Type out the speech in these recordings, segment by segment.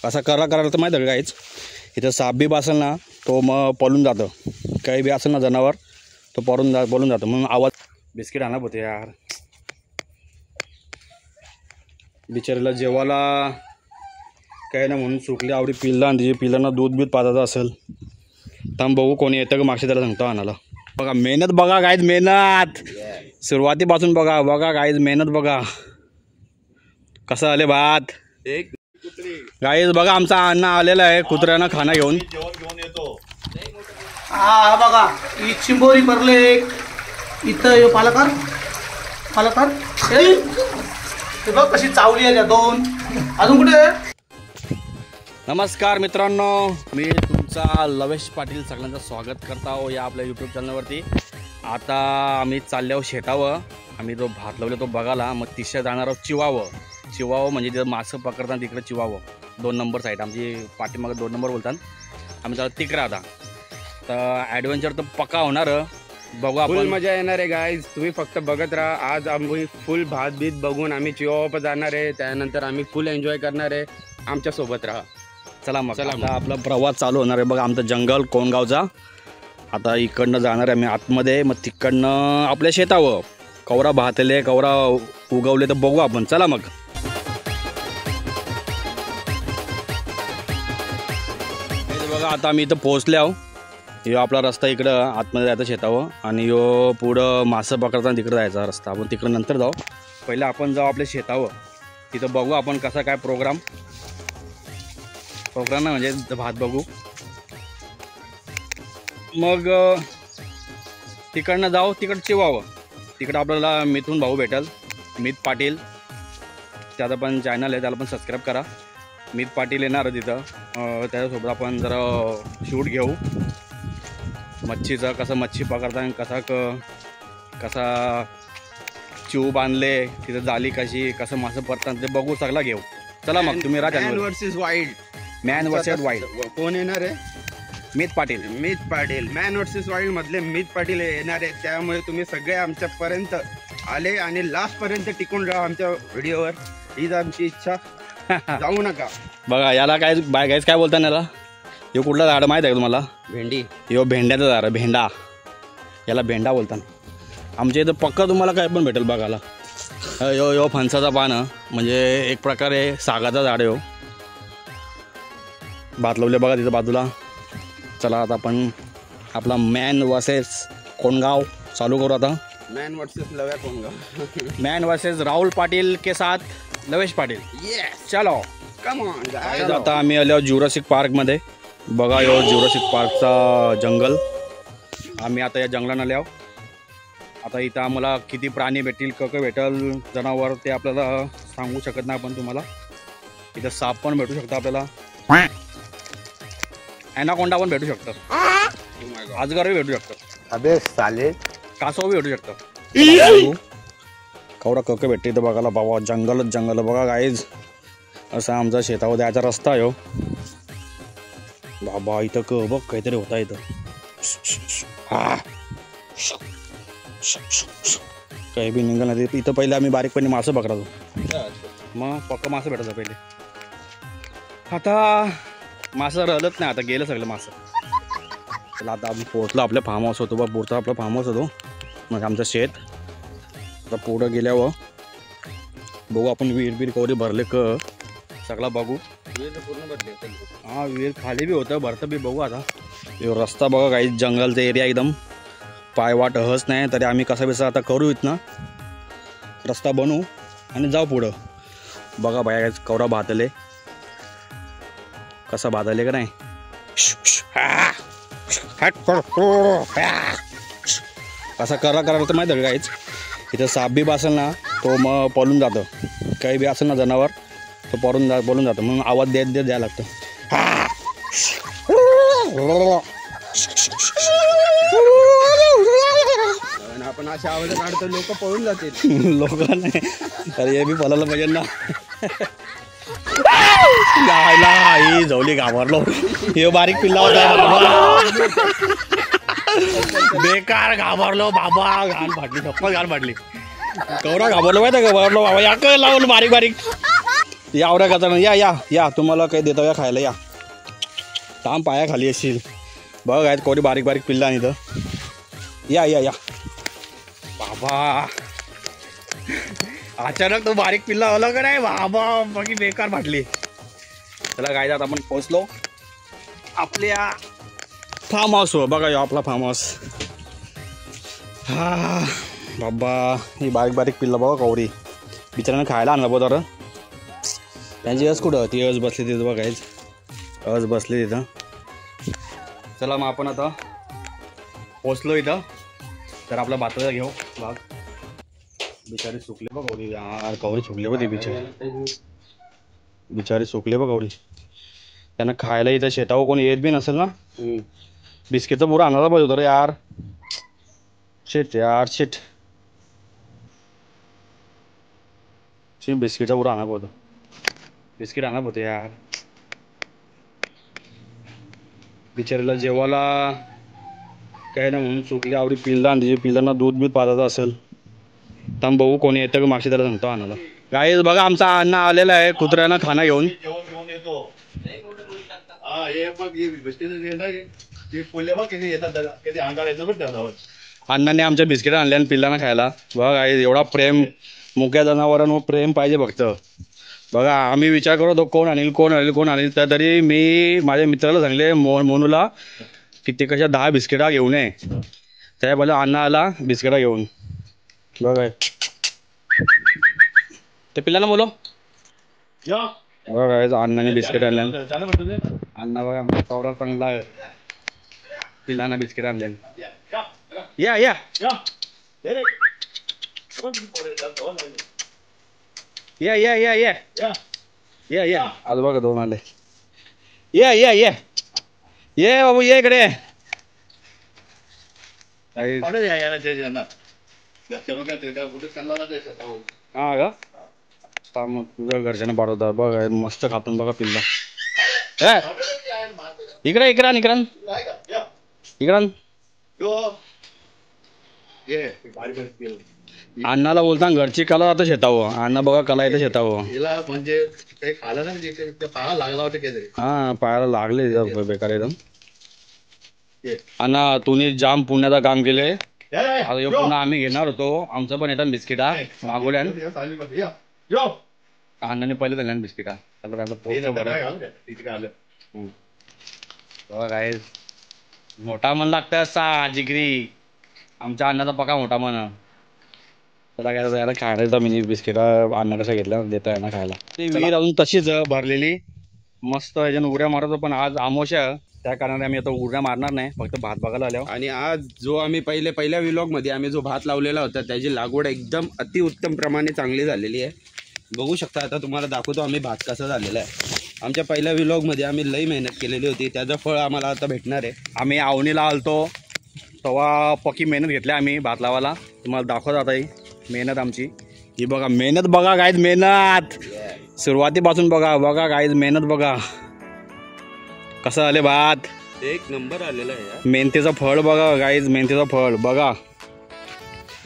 असा करायला तर माहिती आहे काहीच. इथं साप बी असेल ना तो मग पळून जातं, काही बी असेल ना जनावर तो पळून जातं म्हणून आवाज. बिस्किट आणा होते यार, बिचारीला जेवायला काय ना म्हणून सुकली आवडी पिल्ला आणि तिच्या पिल्लांना दूध बीत पाजायचं असेल तर बघू कोणी येतं का मागच्या त्याला सांगतो आणायला. बघा मेहनत बघा गाईज, मेहनत सुरुवातीपासून बघा गाईज, मेहनत बघा कसं आले भात. गाईज बघा आमचा अण्णा आलेला आहे कुत्र्यांना खाना घेऊन. हा बघा ही चिंबोरी भरले इथं पालकर हे बघ कशी चावली आहे त्या दोन. अजून कुठे. नमस्कार मित्रांनो, मी तुमचा लवेश पाटील सगळ्यांचं स्वागत करता हो या आपल्या यूट्यूब चॅनलवरती. आता आम्ही चाललो शेतावं, आम्ही जो भात लावले तो बघायला. मग तिसऱ्या जाणार आहोत चिवावं म्हणजे तिथं मासं पकडताना तिकडे चिवावं 2 नंबर साईड आमची पाठीमागे 2 नंबर बोलतात. आम्ही त्याला तिकडे आता तर ॲडव्हेंचर तर पक्का होणार, बघू आपण. मजा येणार आहे गाईज, तुम्ही फक्त बघत राहा. आज आम्ही फुल भात बीत बघून आम्ही चिवावा जाणार आहे, त्यानंतर आम्ही फुल एन्जॉय करणार आहे. आमच्या सोबत राहा. चला आता आपला प्रवास चालू होणार आहे. बघा आमचं जंगल कोणगावचा. आता इकडनं जाणार आहे आम्ही आतमध्ये, मग तिकडनं आपल्या शेतावर कवरा भातले कवरा उगवले तर बघू आपण. चला मग. बघा आता आम्ही इथं पोहोचले आहो. ह्यो आपला रस्ता इकडं आतमध्ये जायचा शेतावर आणि ह्यो पुढं मासं पकडताना तिकडं जायचा रस्ता. आपण तिकडं नंतर जाऊ, पहिलं आपण जाऊ आपल्या शेतावर. तिथं बघू आपण कसा काय प्रोग्राम नाही म्हणजे भात बघू. मग तिकडनं जाऊ, तिकडं चिवावं. तिकडं आपल्याला मिथून भाऊ भेटेल, मित पाटील. त्याचा पण चॅनल आहे, त्याला पण सबस्क्राईब करा. मित पाटील येणार तिथं, त्याच्यासोबत आपण जरा शूट घेऊ मच्छीचं, कसं मच्छी पकडताना कसा चिव बांधले तिथं, जाली कशी, कसं मासं पडतात ते बघू, सगळा घेऊ. चला मग तुम्ही राहा. मॅन वर्सेस वाईल्ड कोण येणार आहे? मित पाटील. मॅन वर्सेस वाईल्ड मधले मित पाटील येणार आहे. त्यामुळे तुम्ही सगळे आमच्यापर्यंत आले आणि लास्ट पर्यंत टिकून राहा आमच्या व्हिडिओवर, हीच आमची इच्छा. जाऊ नका. बघा याला काय गायच काय बोलता याला, ह्यो कुठला झाड माहीत आहे तुम्हाला? भेंडी. ह्यो भेंड्याचं झाड, भेंडा. याला भेंडा बोलतात. आमच्या इथं पक्का तुम्हाला काय पण भेटेल बघायला. ह्यो फणसाचा पानं म्हणजे एक प्रकारे सागाचा झाड आहे. हो भात लावले बघा तिथं बाजूला. चला आता आपण आपला मॅन वर्सेस कोणगाव चालू करू. आता man versus Lavya Kongaon. Man versus Rahul Patil के साथ लवेश पाटील. चलो कम ऑन. आता आम्ही आलो ज्युरासिक पार्कमध्ये. बघा यो ज्युरासिक पार्कचा जंगल. आम्ही आता या जंगलात आले आहो. आता इथं आम्हाला किती प्राणी भेटतील, भेटेल, जनावर ते आपल्याला सांगू शकत नाही आपण तुम्हाला. इथं साप पण भेटू शकतो आपल्याला, ॲनाकोंडा पण भेटू शकतं, अजगरही भेटू शकतं, अबे साले कासव भेटू शकतं. कवडा भेटते इथं बघायला. बाबा जंगल बघा गाईज. असा आमचा शेतावर जायचा रस्ता आहे. हो बाबा इथं बघ काहीतरी होता इथं. काही बी निघाल नाही इथं. पहिले आम्ही बारीकपणे मासं पकडायचो, मग पक्का मासं भेटायचं पहिले. आता मासं राहिलंच नाही, आता गेलं सगळं मासं. चला आता आम्ही पोहोचलो आपल्या फार्म हाऊस होतो. बा पुढचा आपला फार्म हाऊस होतो, मग आमचं शेत. आता पुढं गेल्यावर बघू आपण विहीर कवरी भरले सगळा बघू. हां विहीर खाली बी होतं, भरतं बी बघू. आता रस्ता बघा काही जंगलचा एरिया एकदम, पायवाट हस नाही तरी आम्ही कसा आता करू इथनं रस्ता बनवू आणि जाऊ पुढं. बघा बाया कवरा भातले कसा भातले का नाही. कसा करायला तर माहिती आहे काहीच. इथं साप बी असेल ना तो मग पळून जातं, काही बी असेल ना जनावर तो पळून जातं म्हणून आवाज देत द्यायला लागतं. आपण अशा आवाज काढतो लोक पळून जातील. लोक नाही अरे हे बी पळायला पाहिजे ना. ही झवली घाबरलो. हे बारीक पिल्ला होता बेकार घाबरलो बाबा. घाण फाटली, चप्पल घाण फाटली. कवरा घाबरलो माहिती का घाबरलो बाबा या काय लावलं बारीक बारीक या आवड्या का या या या तुम्हाला काही देतो या खायला या थांब पाया खाली असशील बघ आहेत कोणी बारीक बारीक पिल्ला आणि इथं या या या बाबा अचानक तो बारीक पिल्ला आला का नाही बाबा बाकी बेकार वाटली. चला काय जात आपण पोहोचलो आपल्या फार्म हाऊसवर. बघा यो आपला फार्म हाऊस. हा बाबा ही बारीक बारीक पिल्ला बघा कवरी बिचारानं खायला आणलं बघ तर त्यांची यस कुठं ती यस बसली तिथं बघायच यस बसली तिथं. चला मग आपण आता पोचलो इथं तर आपला बातऱ्या घेऊ भाग. बिचारी सुकले बघ कवरी यार कवरी सुकले बघ ती बिचारी सुकले बघ कवरी. त्यांना खायला इथं शेतावर कोणी येत बी नसेल ना. बिस्किटचं पुरं आणायला पाहिजे होतं रे यार. शेट यार शेट बिस्किटचा पुरं आणा होतं बिस्किट आणा होते यार. बिचारीला जेवायला काय ना म्हणून चुकली आवडी पिल्ला आणि पिल्लांना दूध बीध पाजायचं असेल तर बघू कोणी येतं का मागशी त्याला सांगतो आणायला. गाईज बघा आमचा अण्णा आलेला आहे कुत्र्यानं खाना घेऊन. अण्णाने आमच्या बिस्किट आणल्या आणि पिल्लांना खायला. बघा गाईज एवढा प्रेम मुक्या जनावरांवर प्रेम पाहिजे फक्त. बघा आम्ही विचार करत होतो कोण आणील तर तरी मी माझ्या मित्राला सांगले मोनूला की ते कशा 10 बिस्किटा घेऊन ये. त्या बोला अण्णा आला बिस्किटा घेऊन. बघा ते पिल्लांना बोलो बघा अण्णाने बिस्किट आणल्या. अण्णा बघा आमचा कवरा चांगला पिल्लांना बिस्किट आणल्या. या या या या या या या या आज बघा 2 आले. या या या ये बाबू ये इकडे. हा का मग तुझ्या घरच्यानं पाठवता बघा मस्त खातून बघा पिल्ला. इकडे इकडं इकडं इकडं अण्णाला बोलता घरची कला आता शेतावं. अण्णा बघा कला येतं शेतावं. म्हणजे काही खायला ना पाहा लागला होता काहीतरी. हा पायाला लागले बेकार एकदम. अण्णा तुम्ही जाम पुण्याचं काम केले. आता पुन्हा आम्ही घेणार होतो आमचं पण येतात बिस्किटा मागवल्या. अण्णाने पहिले झाल्या बिस्किटा काय मोठा मन लागतं असा जिगरी. आमच्या अण्णाचा पका मोठा मन. त्याला काय याला खायला मिनी बिस्किट अण्णा कसं घेतलं देतो यांना खायला. ती विहीर अजून तशीच भरलेली मस्त ह्याच्यानं उड्या मारतो. पण आज आमोशा त्या कारणाने आम्ही आता उड्या मारणार नाही फक्त भात बघायला आलो. आणि आज जो आम्ही पहिल्या व्लॉग मध्ये आम्ही जो भात लावलेला होता त्याची लागवड एकदम अतिउत्तम प्रमाणे चांगली झालेली आहे. बघू शकता आता तुम्हाला दाखवतो आम्ही भात कसा झालेला आहे. आमच्या पहिल्या व्लॉग मध्ये आम्ही लई मेहनत केलेली होती त्याचं फळ आम्हाला आता भेटणार आहे. आम्ही आवणीला आलतो तेव्हा पक्की मेहनत घेतली आम्ही भात लावायला. तुम्हाला दाखवत आता ही मेहनत आमची. ही बघा मेहनत बघा गाईज मेहनत सुरुवातीपासून बघा गाईज मेहनत बघा कसं आले भात. एक नंबर आलेला आहे. मेहनतीचं फळ बघा गाईज मेहनतीचं फळ बघा.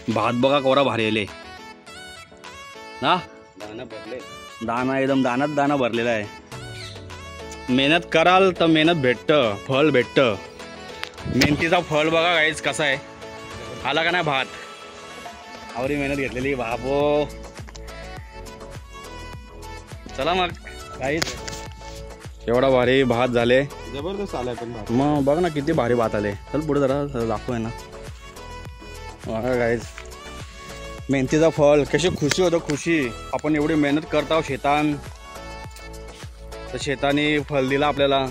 भात बघा कोरा भारी आले ना. दाना भरले दाना एकदम दाना भरलेला आहे. मेहनत कराल तर मेहनत भेटतं फळ भेटतं. मेहनतीचा फळ बघा गाईज कसा आहे. आला का नाही भात आवरी मेहनत घेतलेली बाबो. चला मग गाईज एवढा भारी भात झाले जबरदस्त आलाय पण भात. मग बघ ना किती भारी भात आले. चल पुढे जरा दाखवूय ना बघा गाईज मेहनतीचा फळ. कशी खुशी होतं खुशी. आपण एवढी मेहनत करतो शेतान तर शेताने फळ दिला आपल्याला.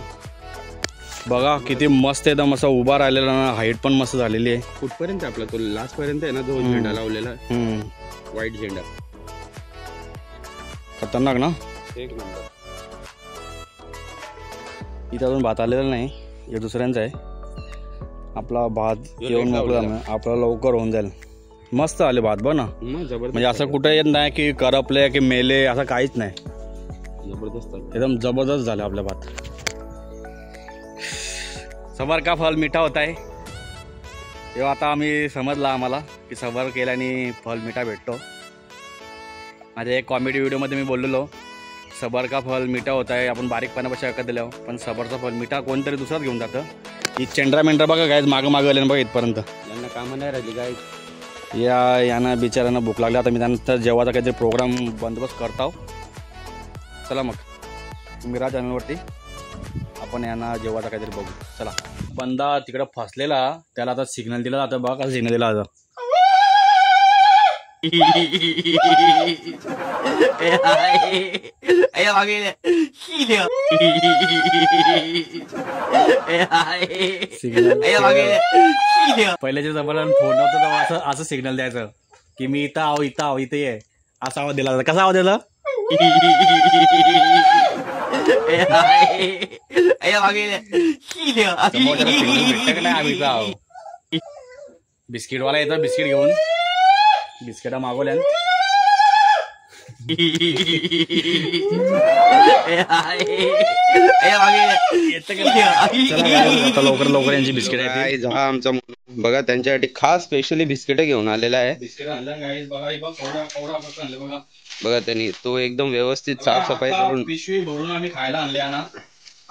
बघा किती मस्त एकदम असं उभा राहिलेला ना. हाईट पण मस्त झालेली आहे. कुठपर्यंत आपला तो लास्ट पर्यंत आहे ना जो झेंडा लावलेला व्हाईट झेंडा खतरनाक ना. एक नंबर. इथं अजून भात आलेला नाही हे दुसऱ्यांचा आहे. आपला भात येऊन मोकळा आपला लवकर होऊन जाईल. मस्त आले भात बघ ना. म्हणजे असं कुठं येत नाही की करपले की मेले असं काहीच नाही. जबरदस्त एकदम जबरदस्त झालं आपला भात. सबर का फल मीठा होता है हे आता आम्ही समजला आम्हाला की सबर केल्याने फल मीठा भेटतो. माझ्या एक कॉमेडी व्हिडिओमध्ये मी बोललेलो सबर का फल मिठा होता है, आपण बारीक पाण्यापेक्षा ऐकत दिलं पण सबरचा फल मिठा कोणतरी दुसराच घेऊन जातं. ही चेंड्रा मेंढरा बघा काय मागं आले बघा इथपर्यंत. यांना कामं नाही राहिली काय. यांना बिचाऱ्यांना भूक लागली. आता मी त्यानंतर जेव्हाचा काहीतरी प्रोग्राम बंदोबस्त करतो. चला मग मीरा चॅनलवरती आपण यांना जेव्हाचा काहीतरी बघू. चला. बंदा तिकडं फसलेला त्याला आता सिग्नल दिला जातं. बघा कसं सिग्नल दिला जातं. पहिल्याच्या जमान्यात फोन नव्हतं तेव्हा असं सिग्नल द्यायचं की मी इथं आहो इथं ये असा आवाज दिला जाता. कसा आवाज दिला. बिस्किटवाला येतं बिस्किट घेऊन. बिस्किट मागवल्या. लवकर लवकर यांची बिस्किट आहे. आमचा बघा त्यांच्यासाठी खास स्पेशली बिस्किट घेऊन आलेला आहे. बिस्किट आणलं बघा. बघा त्यांनी तो एकदम व्यवस्थित साफसफाई करून पिशवी भरून आम्ही खायला आणले ना.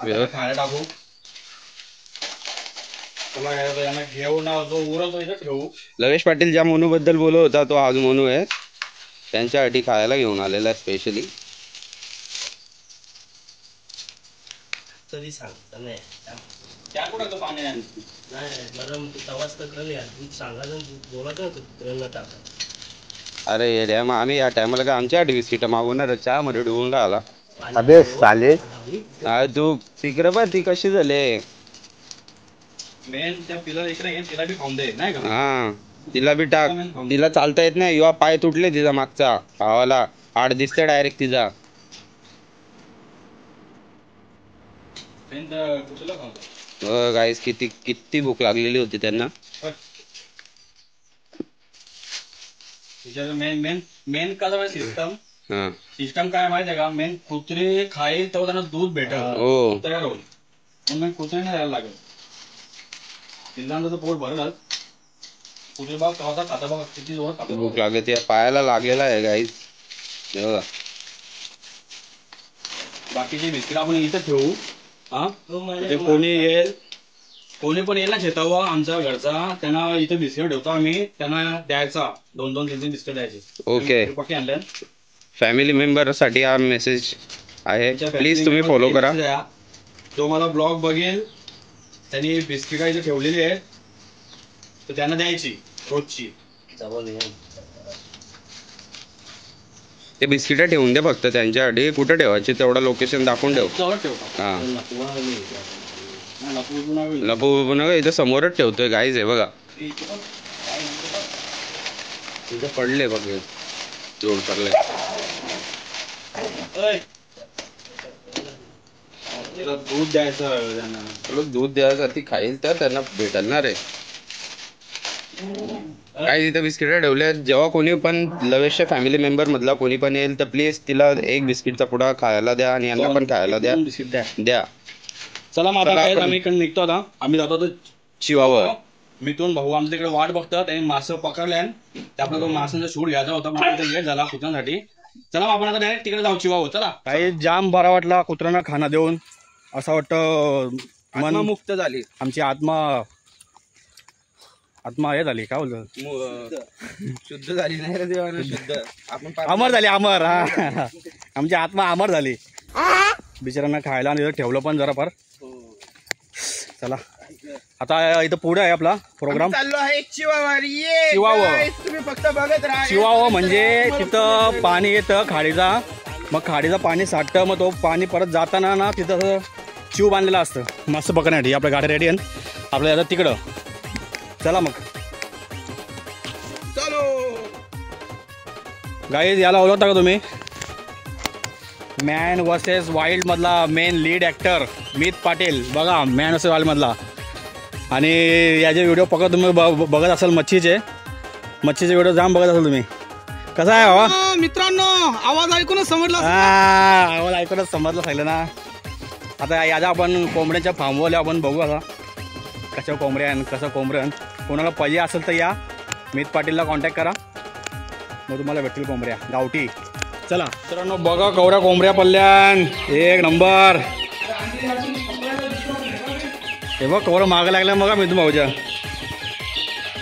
खायला टाकू. घेऊन ठेवू. लवेश पाटील ज्या मोनू बद्दल बोलत होता तो आज मोनू आहे. त्यांच्यासाठी खायला घेऊन आलेला आहे स्पेशली. तरी सांगता नाही त्या कुठं पाणी नाही गरम तवाच तर सांगायचं बोलायचं कुत्र्यांना टाका. अरे येड्या मग आम्ही या टायमाला का आमच्यासाठी बिस्किट मागवणार चहा मध्ये डुबून राहिला. अबे साले तू तिकडे बघ ती कशी झाले. मेन त्या पिलर इकडे तिला बी खाऊन दे नाही का. हा तिला बी टाक. तिला चालता येत नाही. युवा पाय तुटले तिचा मागचा भावाला आड दिसते डायरेक्ट तिचा. गाईस किती भूक लागलेली होती त्यांना. मेन कसं सिस्टम काय माहिती आहे का. मेन कुत्रे खाईल तेव्हा त्यांना दूध भेटल. हो तयार होईल. मग कुत्रे नाही द्यायला लागेल. पिल्लांचं पोट भरलं. कुत्रे बघ कसा खाता बघा किती जोर भूक लागली. त्या पायाला लागलेला आहे गाईस. बघा बाकीचे बिस्किट आपण इथं ठेवू. हा ते कोणी पण येईल ना शेतावर आमच्या घरचा त्यांना इथे बिस्किट ठेवतो आम्ही. त्यांना द्यायचा 2-3 बिस्किट द्यायचे. ओके पक्के आणले. फॅमिली मेंबर साठी हा मेसेज आहे. प्लीज तुम्ही फॉलो करा. जो मला ब्लॉग बघेल त्यांनी बिस्किट इथे ठेवलेली आहे तर त्यांना द्यायची रोजची. ते बिस्किट ठेवून दे फक्त त्यांच्यासाठी. कुठे ठेवायची तेवढं लोकेशन दाखवून ठेव. हा लपू नका इथं समोरच ठेवतोय गाईज आहे बघा. तिथं पडले बघ जोड पडले. दूध द्यायचं त्यांना. दूध द्यायचं ती खाईल तर त्यांना भेटणार आहे. काय तिथं बिस्किट ठेवले. जेव्हा कोणी पण लवेशच्या फॅमिली मेंबर मधला कोणी पण येईल तर प्लीज तिला एक बिस्किटचा पुडा खायला द्या आणि यांना पण खायला द्या. द्या. चला मग आता आम्ही इकडे निघतो. आता आम्ही जातो तर शिवावर. मिथून भाऊ आमच्या इकडे वाट बघतात. त्यांनी मासे पकडले. आपला तो माशांचा शूट घ्यायचा होता मला लेट झाला कुत्र्यांसाठी. चला आपण आता डायरेक्ट तिकडे जाऊ चिवावर. चला. काही जाम बरा वाटला कुत्र्यांना खाना देऊन. असं वाटतं मन मुक्त झाली. आमची आत्मा हे झाली काय बोलतो शुद्ध झाली नाही रे देवानं. शुद्ध आपण अमर झाली. अमर. हा आमची आत्मा अमर झाली. बिचाऱ्यांना खायला आणि ठेवलं पण जरा फार. चला आता इथं पुढे आहे आपला प्रोग्राम चाललो आहे चिवावर. तुम्ही फक्त बघत राहा. चिवावं म्हणजे तिथं पाणी येतं खाडीचा. मग खाडीचं पाणी साठतं. मग तो पाणी परत जाताना ना तिथं चिव बांधलेलं असतं मस्त पकडण्यासाठी. आपल्या गाड्या रेडी आहे आपल्या आता तिकडं. चला मग चलो गाईज. याला ओळखता का तुम्ही. मॅन वर्सेस वाईल्ड मधला मेन लीड ऍक्टर मित पाटील. बघा मॅन वर्सेस वाईल्ड मधला. आणि याचे व्हिडिओ पकडा तुम्ही बघत असाल. मच्छीचे व्हिडिओ जाम बघत असाल तुम्ही. कसा आहे बाबा मित्रांनो. आवाज ऐकूनच समजला. आवाज ऐकूनच समजलं सांगितलं ना. आता याच्या आपण कोंबड्यांच्या फार्मवर आपण बघू आता कशा कोंबड्या कसं कोंबड्या. कोणाला पाहिजे असेल तर या मित पाटीलला कॉन्टॅक्ट करा. मग तुम्हाला भेटतील कोंबड्या गावठी. चला मित्रांनो बघा कवऱ्या कोंबड्या पडल्यान एक नंबर. हे बघ कवरं मागं लागल्या बघा मी तुम्ही भाऊच्या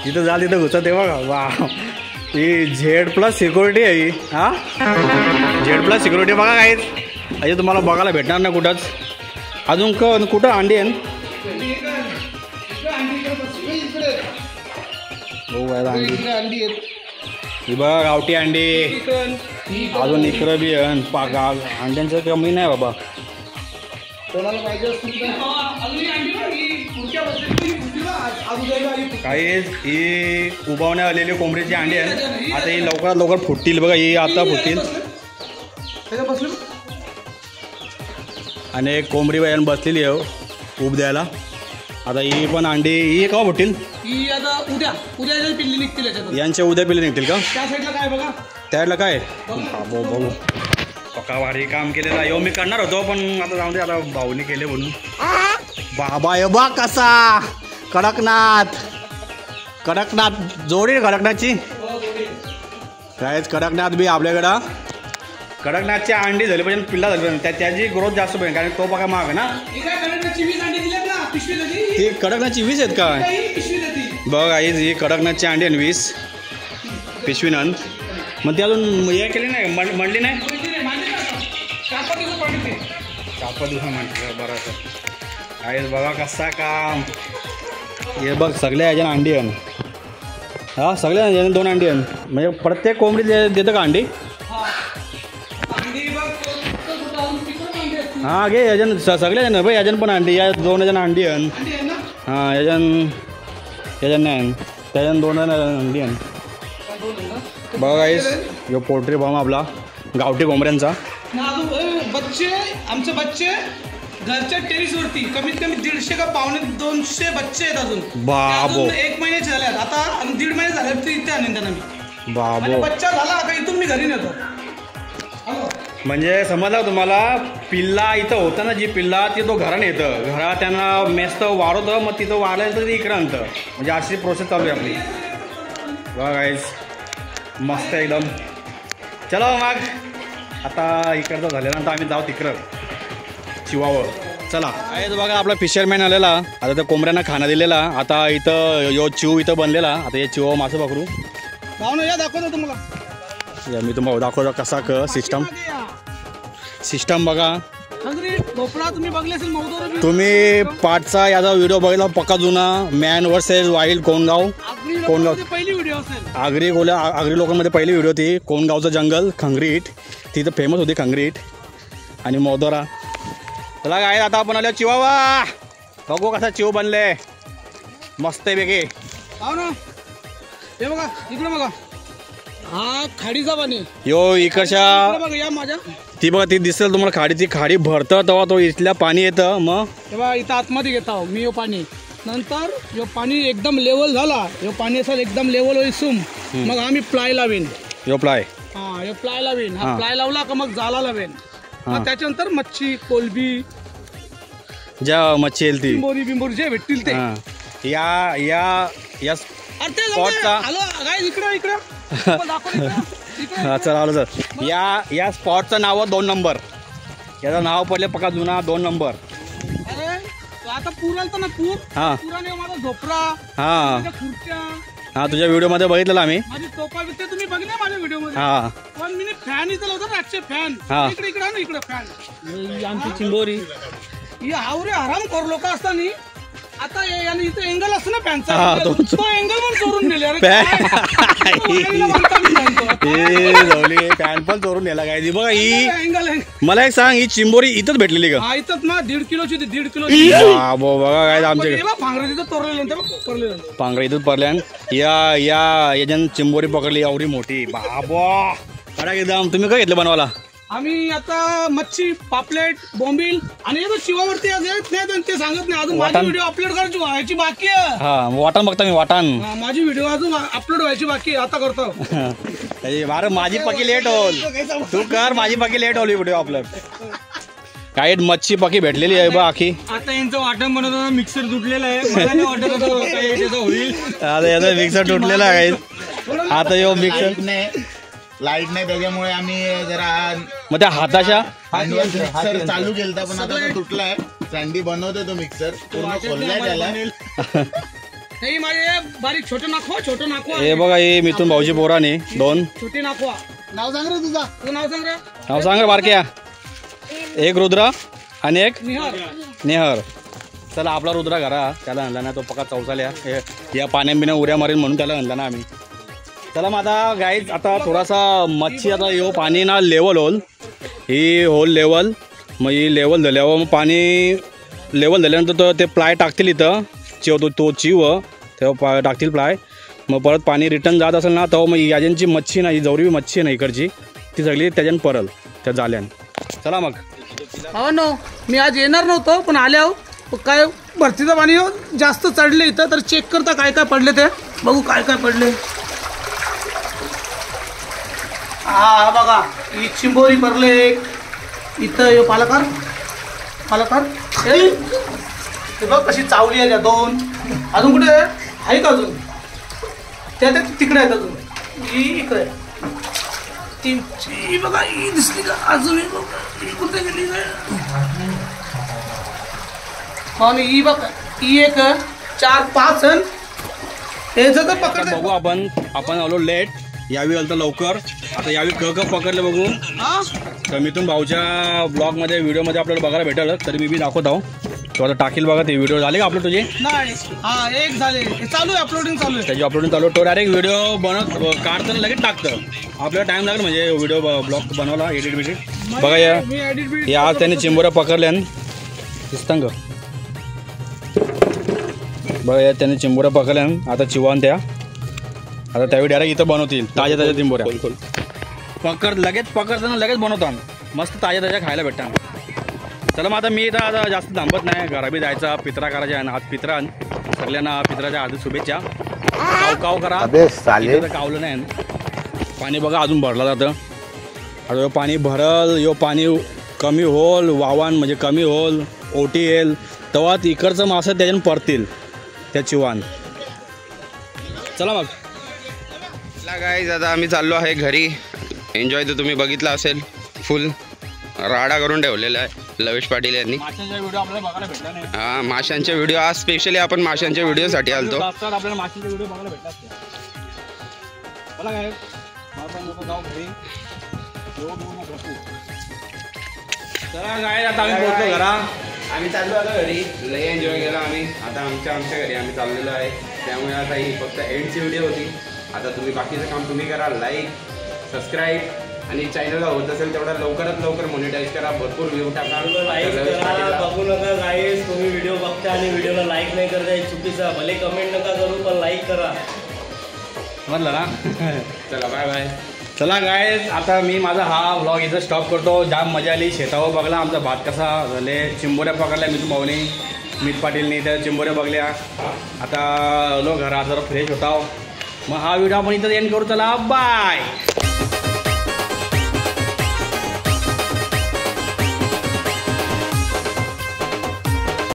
जिथं जाल तिथं घुसत. ते बघा वा ही Z+ सिक्युरिटी आहे ही. हां Z+ सिक्युरिटी बघा काहीच अजून तुम्हाला बघायला भेटणार नाही कुठंच. अजून कुठं अंडी आहे हो अंडी ही बघा गावठी अंडी. अजून इकडं बी अंड्यांचं कमी नाही बाबा. काही ही उभावण्यात आलेली कोंबडीची अंडी आहे. आता ही लवकरात लवकर फुटतील बघा. ही आता फुटतील. आणि एक कोंबडी बाई बसलेली आहे उब द्यायला. आता ही पण अंडी ही केव्हा फुटतील? ही आता उद्या पिल्ली निघतील याच्यात. यांच्या उद्या पिल्ले निघतील का? त्या साईडला काय बघा त्याला काय भाऊ पक्का भारी काम केलेलं आहे. मी करणार होतो पण आता जाऊ दे आता भाऊने केले म्हणून. बाबा हे बा कसा कडकनाथ जोडी कडकनाथची कायच. कडकनाथ बी आपल्याकडं कडकनाथची अंडी झाली पाहिजे पिल्ला झाली पाहिजे त्याची ग्रोथ जास्त पाहिजे कारण तो बघा माग ना. ती कडकनाथची 20 आहेत का बघ आईज. ही कडकनाथची अंडी आणि 20 पिशवी नंद. मग ती अजून हे केली नाही म्हणली नाही 4-5 दिवस म्हणते बरं सर आईज. बघा कसा काम. हे बघ सगळ्या ह्याच्यानं अंडी आहे. हा सगळ्या ह्याच्यानं 2 अंडी आहे म्हणजे प्रत्येक कोंबडी देतं का अंडी? हां घे याच्यानं सगळ्या जण भाई याच्यानं पण अंडी. या 2 जण अंडी आहे. हां याच्यानं नाही त्याच्यानं 2 अंडी आहे. बघा गाईस यो पोल्ट्री फार्म आपला गावठी कोंबड्यांचा. बच्चे आमचे बच्चे घरच्या टेरिसवरती कमीत कमी 150 का 200 बच्चे आहेत अजून. बाबो 1 महिन्याचे झाल्यात आता आणि 1.5 महिने झाले तर इथे आणीन त्यांना मी. बाबो बच्चा झाला का इथून मी घरी नेतो. म्हणजे समजलं तुम्हाला पिल्ला इथं होतं ना जी पिल्ला ती तो घराने येतं. घरात त्यांना मेसतं वाढवतं मग तिथं वाढायचं तर इकडं आणतं. म्हणजे अशी प्रोसेस चालू आहे आपली. बघा गाईस मस्त एकदम. चला मग आता इकडचं झाल्यानंतर आम्ही जाऊ तिकडं चिवावर. चला आहे बघा आपला फिशरमॅन आलेला. आता त्या कोंबड्यांना खाना दिलेला. आता इथं यो चिव इथं बनलेला. आता हे चिवा मासं पकडू भाऊ या दाखवतो तुम्हाला. मी तुम्हाला दाखवतो कसा सिस्टम बघा. तुम्ही बघले असेल मौदोर. तुम्ही पाठचा याचा व्हिडिओ बघितला पक्का जुना मॅन वर्सेस वाईल्ड कोणगाव पहिली व्हिडिओ असेल. आगरी लोकांमध्ये पहिली व्हिडिओ ती कोणगावचं जंगल खंगरीट. तिथं फेमस होती खंगरीट आणि मोदोरा. चला काय आता आपण आलो चिवावा. बघू कसा चिव बनले मस्त पैकी. हो ना हे बघा इकडे बघा. हा खाडीचा पाणी यो इकडच्या बघा या माझ्या ती बघा ती दिसेल तुम्हाला खाडीची. खाडी भरतं तेव्हा तो इथल्या पाणी येतं. मग तेव्हा इथं आतमध्ये घेतो मी यो पाणी. नंतर यो पाणी एकदम लेवल झाला. यो पाणी असेल एकदम लेवल होईल सुम मग आम्ही प्लाय लावीन. यो प्लाय हा यो प्लाय लावीन. हा प्लाय लावला का मग जाला लावेन. मग त्याच्यानंतर मच्छी कोलबी ज्या मच्छी येईल ती बिंबोरी जे भेटतील ते या स्पॉटचा इकडं चला आलो सर. या स्पॉटचं नाव 2 नंबर. याचं नाव पडले पक्का जुना 2 नंबर. अरे आता पूर आलता ना पूर. हा पुराने माझा झोपडा हा खुर्च्या हा तुझ्या व्हिडिओ मध्ये बघितलेला आम्ही. माझी टोपा बिते तुम्ही बघले माझ्या व्हिडिओ मध्ये. हा पण मी फॅन इथं लावतो रातचे फॅन. इकडे इकडे ना इकडे फॅन आमची चिंबोरी ही हावरे आराम करू लोक असताना आता इथं एंगल असतो ना फॅनचा तो एंगल पण चोरून नेले. फॅन पण चोरून नेला काय बघा. ही मला एक सांग ही चिंबोरी इथंच भेटलेली का? इथंच ना 1.5 किलोची 1.5 किलो बघा काय आमच्या पांघरा तिथं चोरलेलं पांघरा इथंच पडल्यान. याच्यानं चिंबोरी पकडली एवढी मोठी. बाबा कडा एकदम. तुम्ही काय घेतलं बनवायला? आम्ही आता मच्छी पापलेट बोंबील आणि शिवावरती ते सांगत नाही अजून. माझी व्हिडिओ अपलोड करायची व्हायची बाकी आहे. हा वाटण बघता मी वाटण. माझी व्हिडिओ अजून अपलोड व्हायची बाकी आता करतो. अरे माझी पकी लेट होल. तू कर माझी पकी लेट होली व्हिडिओ अपलोड. काय मच्छी पकी भेटलेली आहे बा आखी. आता यांचं वाटण बनवताना मिक्सर तुटलेलं आहे. मला नाही वाटत होतं होईल. आता याचा मिक्सर तुटलेला आहे. आता यो मिक्सर लाईट नाही त्याच्यामुळे आम्ही जरा मग त्या हाताच्या मिक्सर चालू केलता पण आता तो तुटलाय. सँडी बनवतोय तो मिक्सर पूर्ण खोललाय त्याला. नाही माझे बारीक छोटे नाखवा हे बघा हे मिथून भाऊजी पोराने 2 छोटे नाखवा. नाव सांग रे तुझा. तू नाव सांग रे. नाव सांग रे बारक्या. एक रुद्र आणि एक नेहर. चला आपला रुद्रा घरा त्याला आणला ना तो पका चौसाल्या या पाण्या बिण्या उड्या मारीन म्हणून त्याला आणला ना आम्ही. चला मग आता गाईज आता थोडासा मच्छी आता यो पाणी ना लेवल होल ही होल लेवल मग ही लेवल झाल्यावर मग पाणी लेवल झाल्यानंतर तो ते प्लाय टाकतील इथं तो चिव तेव्हा टाकतील प्लाय. मग परत पाणी रिटर्न जात असेल ना तेव्हा मग याज्यांची मच्छी ना ही जवळी मच्छी आहे ना इकडची ती सगळी त्याच्यानं परल त्या जाल्यान. चला मग हो नो मी आज येणार नव्हतो पण आल्यावर काय भरतीचं पाणी जास्त चढले इथं तर चेक करता काय काय पडले ते बघू काय काय पडले. हा बघा ही चिंबोरी परले एक इथं पालकार हे बघ कशी चावली आहे त्या 2 अजून कुठे आहे का अजून त्या तिकडे आहेत अजून ही इकडे 3 बघा ही दिसली का अजून ही कुठे गेली आणि ही बघ ही एक 4-5 हे जर पकड बघू आपण आलो लेट यावी आलं तर लवकर. आता यावी क पकडले बघू तर मिथून भाऊच्या ब्लॉगमध्ये व्हिडिओमध्ये आपल्याला बघायला भेटेल तरी मी दाखवत आहो. तो आता टाकील बघा ते व्हिडिओ झाले का अपलोड तुझे. नाही हा एक झाले चालू आहे अपलोडिंग चालू आहे त्याची अपलोडिंग चालू तो डायरेक्ट व्हिडिओ काढताना लगेच टाकतं. आपल्याला टाइम लागेल म्हणजे व्हिडिओ ब्लॉग बनवला एडिट बघा या आज त्याने चिंबोऱ्या पकडल्या दिसतं ग बघा या त्याने चिंबोऱ्या पकडल्या आता चिवान त्या आता त्यावेळी डायरेक्ट इथं बनवतील ताज्या चिंबोऱ्या लगेच पकडताना लगेच बनवतात मस्त ताज्या खायला भेटतात. चला मग आता मी इथं आता जास्त थांबत नाही घरा बी जायचा पित्रा करायचा आहे. आज पित्रा सगळ्यांना पित्राच्या हार्दिक शुभेच्छा. काव करा कावलं नाही. पाणी बघा अजून भरलं जातं. आता पाणी भरल यो पाणी कमी होल वावान म्हणजे कमी होल ओटी येईल तेव्हा इकडचं मासं त्याच्यानं परतील त्या चिवान. चला मग गाईज आता आम्ही चाललो आहे घरी. एन्जॉय तर तुम्ही बघितला असेल फुल राडा करून ठेवलेला आहे लवेश पाटील यांनी. व्हिडिओ आपल्याला बघायला भेटला नाही. हा माशांचे व्हिडिओ आज स्पेशली आपण माशांच्या व्हिडिओसाठी आलतो. आपल्याला माशांचे व्हिडिओ बघायला भेटला काय चला काय आता आम्ही पोहोचलो घरा. आम्ही चाललो आता घरी. लई एन्जॉय केला आम्ही. आता आमच्या घरी आम्ही चाललेलो आहे त्यामुळे आता ही फक्त एंडची व्हिडिओ होती. आता तुम्ही बाकीचं काम तुम्ही करा लाईक सबस्क्राईब आणि चॅनलला होत असेल तेवढा लवकरात लवकर मॉनिटाईज करा. भरपूर व्ह्यू टाका. लाईक करा बघू नका गाईस तुम्ही व्हिडिओ बघता आणि व्हिडिओला लाईक नाही करता चुकीचा भले कमेंट नका करू पण लाईक करा म्हणलं ना. चला बाय बाय. चला गायस आता मी माझा हा व्लॉग इथं स्टॉप करतो. जाम मजा आली शेतावर बघला आमचा भात कसा झाले चिंबोऱ्या पकडल्या मिथून भाऊनी मीत पाटीलनी त्या चिंबोऱ्या बघल्या. आता लोक घरात जरा फ्रेश होता. मग हा व्हिडिओ आपण इथं एंड करू. चला बाय.